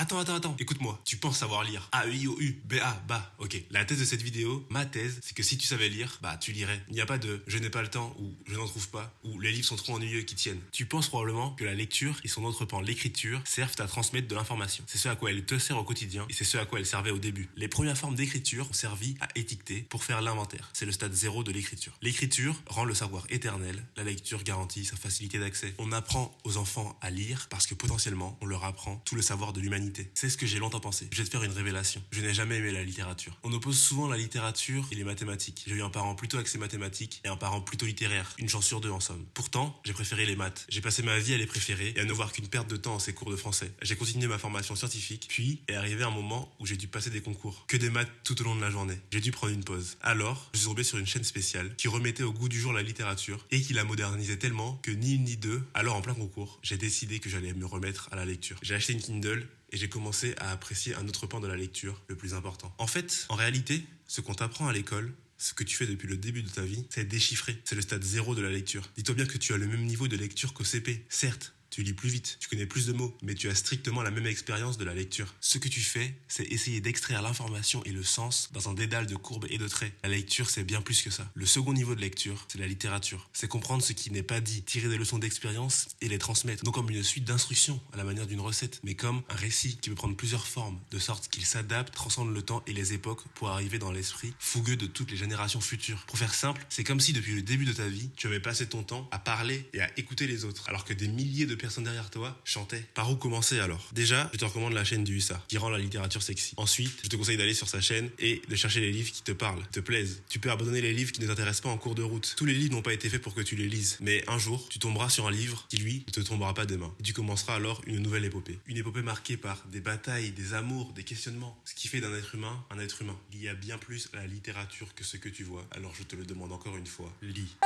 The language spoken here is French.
Attends, écoute-moi. Tu penses savoir lire. A-E-I-O-U, B-A, bah, ok. La thèse de cette vidéo, ma thèse, c'est que si tu savais lire, bah tu lirais. Il n'y a pas de je n'ai pas le temps ou je n'en trouve pas ou les livres sont trop ennuyeux qui tiennent. Tu penses probablement que la lecture et son autre pan, l'écriture, servent à transmettre de l'information. C'est ce à quoi elle te sert au quotidien et c'est ce à quoi elle servait au début. Les premières formes d'écriture ont servi à étiqueter pour faire l'inventaire. C'est le stade zéro de l'écriture. L'écriture rend le savoir éternel, la lecture garantit sa facilité d'accès. On apprend aux enfants à lire parce que potentiellement on leur apprend tout le savoir de l'humanité. C'est ce que j'ai longtemps pensé. Je vais te faire une révélation. Je n'ai jamais aimé la littérature. On oppose souvent la littérature et les mathématiques. J'ai eu un parent plutôt axé mathématiques et un parent plutôt littéraire. Une chance sur deux en somme. Pourtant, j'ai préféré les maths. J'ai passé ma vie à les préférer et à ne voir qu'une perte de temps en ces cours de français. J'ai continué ma formation scientifique, puis est arrivé un moment où j'ai dû passer des concours. Que des maths tout au long de la journée. J'ai dû prendre une pause. Alors, je suis tombé sur une chaîne spéciale qui remettait au goût du jour la littérature et qui la modernisait tellement que ni une ni deux, alors en plein concours, j'ai décidé que j'allais me remettre à la lecture. J'ai acheté une Kindle et j'ai commencé à apprécier un autre pan de la lecture, le plus important. En fait, en réalité, ce qu'on t'apprend à l'école, ce que tu fais depuis le début de ta vie, c'est déchiffrer. C'est le stade zéro de la lecture. Dis-toi bien que tu as le même niveau de lecture qu'au CP. Certes, tu lis plus vite, tu connais plus de mots, mais tu as strictement la même expérience de la lecture. Ce que tu fais, c'est essayer d'extraire l'information et le sens dans un dédale de courbes et de traits. La lecture, c'est bien plus que ça. Le second niveau de lecture, c'est la littérature. C'est comprendre ce qui n'est pas dit, tirer des leçons d'expérience et les transmettre. Non comme une suite d'instructions à la manière d'une recette, mais comme un récit qui peut prendre plusieurs formes, de sorte qu'il s'adapte, transcende le temps et les époques pour arriver dans l'esprit fougueux de toutes les générations futures. Pour faire simple, c'est comme si depuis le début de ta vie, tu avais passé ton temps à parler et à écouter les autres, alors que des milliers de personnes derrière toi chantaient. Par où commencer alors? Déjà, je te recommande la chaîne du Hussard, qui rend la littérature sexy. Ensuite, je te conseille d'aller sur sa chaîne et de chercher les livres qui te parlent, te plaisent. Tu peux abandonner les livres qui ne t'intéressent pas en cours de route. Tous les livres n'ont pas été faits pour que tu les lises. Mais un jour, tu tomberas sur un livre qui, lui, ne te tombera pas des mains. Et tu commenceras alors une nouvelle épopée. Une épopée marquée par des batailles, des amours, des questionnements. Ce qui fait d'un être humain un être humain. Il y a bien plus à la littérature que ce que tu vois. Alors je te le demande encore une fois, lis.